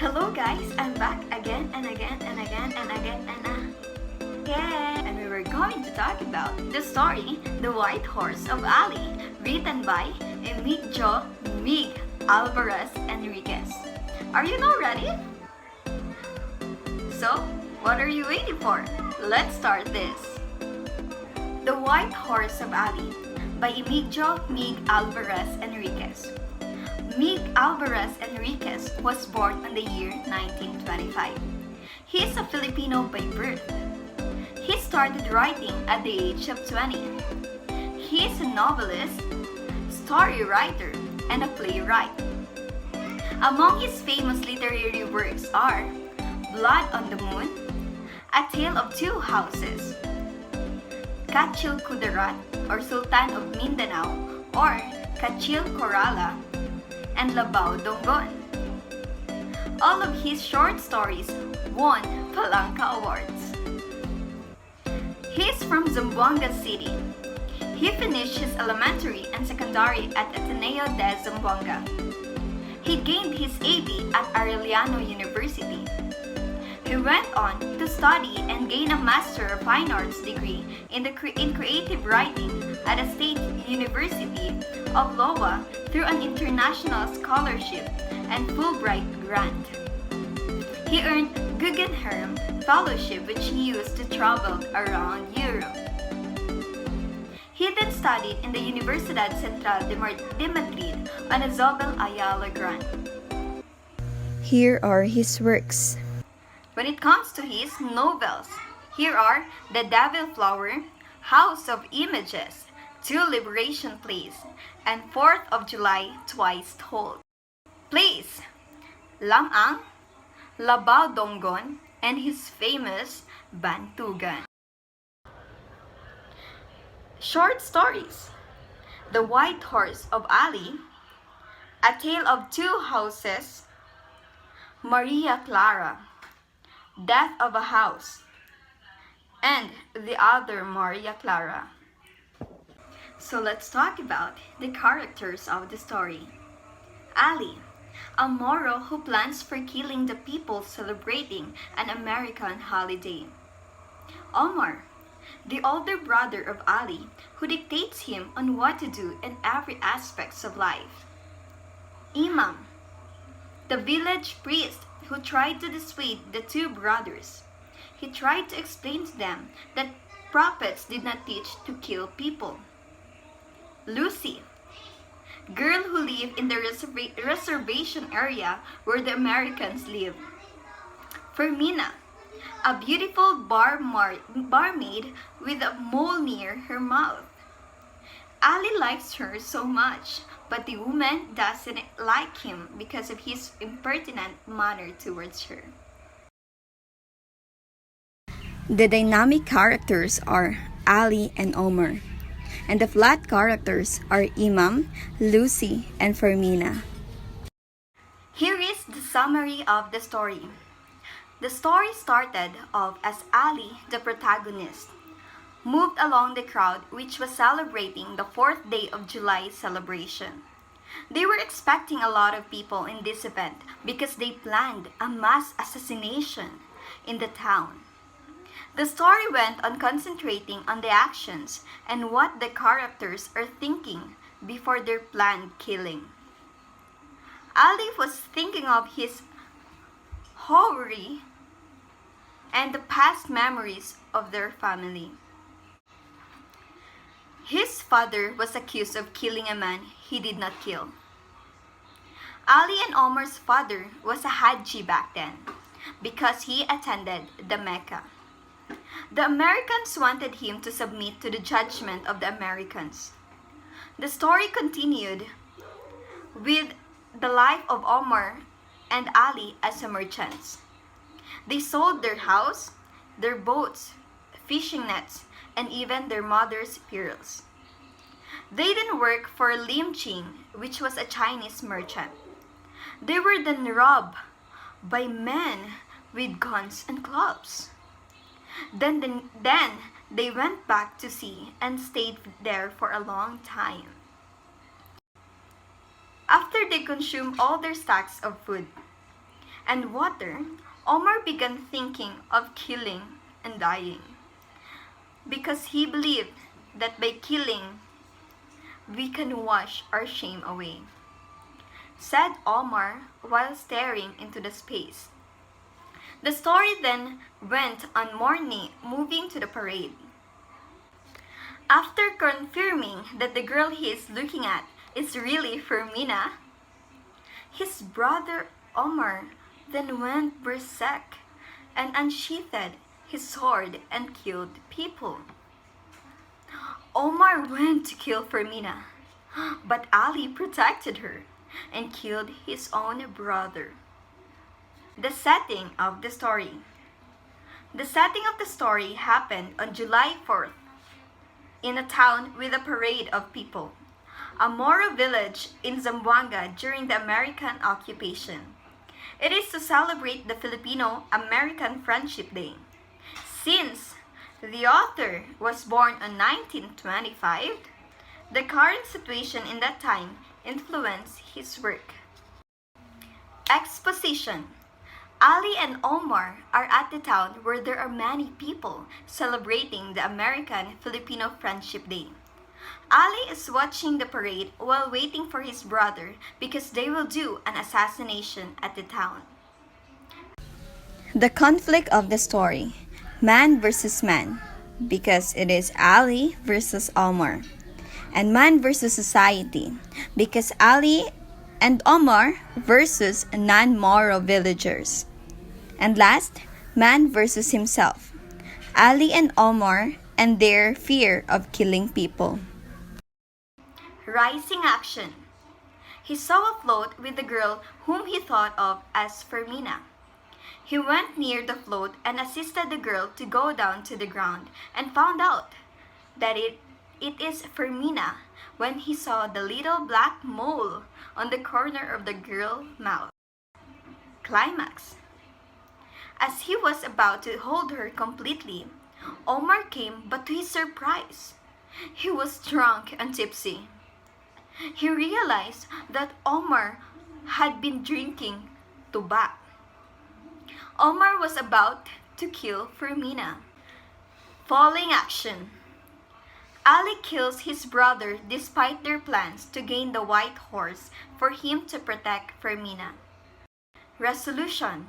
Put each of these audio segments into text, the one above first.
Hello guys, I'm back again and again and again and again and again. And we were going to talk about the story, The White Horse of Alih, written by Emigdio, Alvarez, Enriquez. Are you now ready? So, what are you waiting for? Let's start this. The White Horse of Alih by Emigdio, Alvarez, Enriquez. Alvarez Enriquez was born in the year 1925. He is a Filipino by birth. He started writing at the age of 20. He is a novelist, story writer, and a playwright. Among his famous literary works are Blood on the Moon, A Tale of Two Houses, Kachil Kudarat or Sultan of Mindanao or Kachil Korala, and Labao Donggon. All of his short stories won Palanca Awards. He is from Zamboanga City. He finished his elementary and secondary at Ateneo de Zamboanga. He gained his AB at Arellano University. He went on to study and gain a Master of Fine Arts degree in Creative Writing at the State University of Iowa through an international scholarship and Fulbright grant. He earned Guggenheim Fellowship, which he used to travel around Europe. He then studied in the Universidad Central de Madrid on a Zobel Ayala grant. Here are his works. When it comes to his novels, here are The Devil Flower, House of Images, Two Liberation Plays, and 4th of July Twice Told. Plays, Lamang, Labao Donggon, and his famous Bantugan. Short stories, The White Horse of Alih, A Tale of Two Houses, Maria Clara, Death of a House, and The Other Maria Clara. So let's talk about the characters of the story. Alih, a Moro who plans for killing the people celebrating an American holiday. Omar, the older brother of Alih who dictates him on what to do in every aspect of life. Imam, the village priest who tried to dissuade the two brothers. He tried to explain to them that prophets did not teach to kill people. Lucy, girl who lived in the reservation area where the Americans live. Fermina, a beautiful barmaid with a mole near her mouth. Alih likes her so much, but the woman doesn't like him because of his impertinent manner towards her. The dynamic characters are Alih and Omar, and the flat characters are Imam, Lucy, and Fermina. Here is the summary of the story. The story started off as Alih, the protagonist, moved along the crowd which was celebrating the 4th day of July celebration. They were expecting a lot of people in this event because they planned a mass assassination in the town. The story went on concentrating on the actions and what the characters are thinking before their planned killing. Alih was thinking of his houri and the past memories of their family. His father was accused of killing a man he did not kill. Alih and Omar's father was a Haji back then because he attended the Mecca. The Americans wanted him to submit to the judgment of the Americans. The story continued with the life of Omar and Alih as merchants. They sold their house, their boats, fishing nets, and even their mother's pearls. They then worked for Lim Ching, which was a Chinese merchant. They were then robbed by men with guns and clubs. Then they went back to sea and stayed there for a long time. After they consumed all their stacks of food, and water, Omar began thinking of killing and dying, because he believed that by killing, we can wash our shame away, said Omar while staring into the space. The story then went on moving to the parade. After confirming that the girl he is looking at is really Fermina, his brother Omar then went berserk and unsheathed his sword and killed people. Omar went to kill Fermina, but Ali protected her and killed his own brother. The setting of the story. The setting of the story happened on July 4th in a town with a parade of people, a Moro village in Zamboanga during the American occupation. It is to celebrate the Filipino-American Friendship Day. Since the author was born in 1925, the current situation in that time influenced his work. Exposition. Ali and Omar are at the town where there are many people celebrating the American-Filipino Friendship Day. Ali is watching the parade while waiting for his brother because they will do an assassination at the town. The conflict of the story. Man versus man, because it is Ali versus Omar. And man versus society, because Ali and Omar versus non-Moro villagers. And last, man versus himself. Ali and Omar and their fear of killing people. Rising action. He saw a float with the girl whom he thought of as Fermina. He went near the float and assisted the girl to go down to the ground and found out that it is Fermina when he saw the little black mole on the corner of the girl's mouth. Climax. As he was about to hold her completely, Omar came, but to his surprise, he was drunk and tipsy. He realized that Omar had been drinking tuba. Omar was about to kill Fermina. Falling action. Ali kills his brother despite their plans to gain the white horse for him to protect Fermina. Resolution.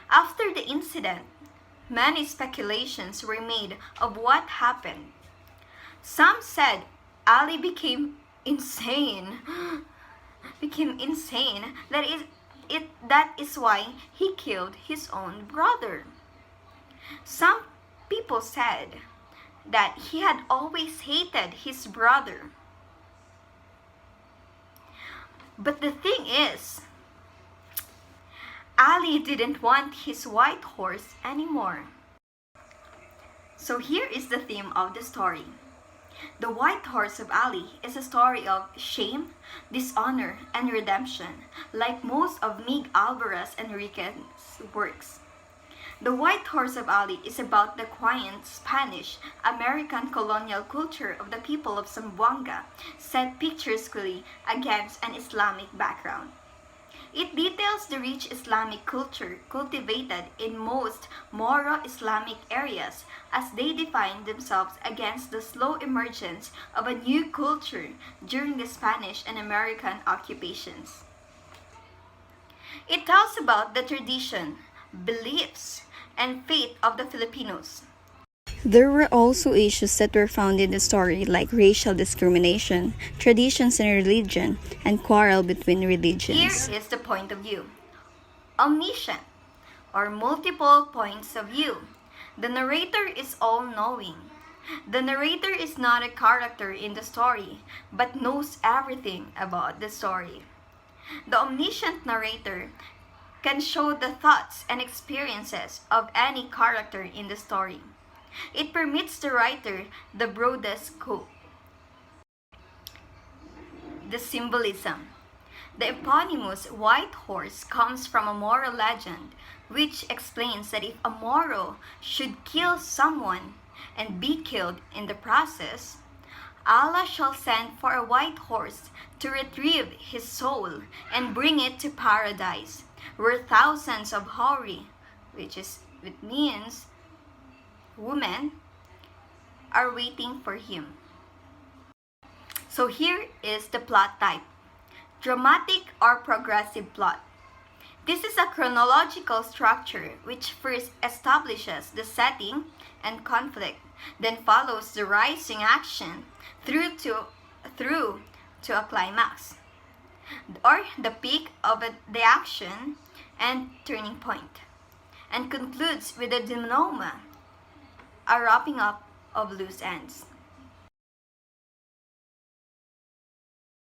After the incident, many speculations were made of what happened. Some said Ali became insane. That is why he killed his own brother. Some people said that he had always hated his brother. But the thing is, Ali didn't want his white horse anymore. So here is the theme of the story. The White Horse of Ali is a story of shame, dishonor, and redemption, like most of Miguel Alvarez and Enriquez's works. The White Horse of Ali is about the quiet Spanish-American colonial culture of the people of Zamboanga, set picturesquely against an Islamic background. It details the rich Islamic culture cultivated in most Moro Islamic areas as they define themselves against the slow emergence of a new culture during the Spanish and American occupations. It tells about the tradition, beliefs, and faith of the Filipinos. There were also issues that were found in the story like racial discrimination, traditions and religion, and quarrel between religions. Here is the point of view. Omniscient, or multiple points of view. The narrator is all-knowing. The narrator is not a character in the story, but knows everything about the story. The omniscient narrator can show the thoughts and experiences of any character in the story. It permits the writer the broadest scope. The symbolism. The eponymous white horse comes from a Moro legend, which explains that if a Moro should kill someone and be killed in the process, Allah shall send for a white horse to retrieve his soul and bring it to paradise, where thousands of houri, which means women, are waiting for him. So here is the plot type: dramatic or progressive plot. This is a chronological structure which first establishes the setting and conflict, then follows the rising action through to a climax, or the peak of the action and turning point, and concludes with a denouement, a wrapping up of loose ends.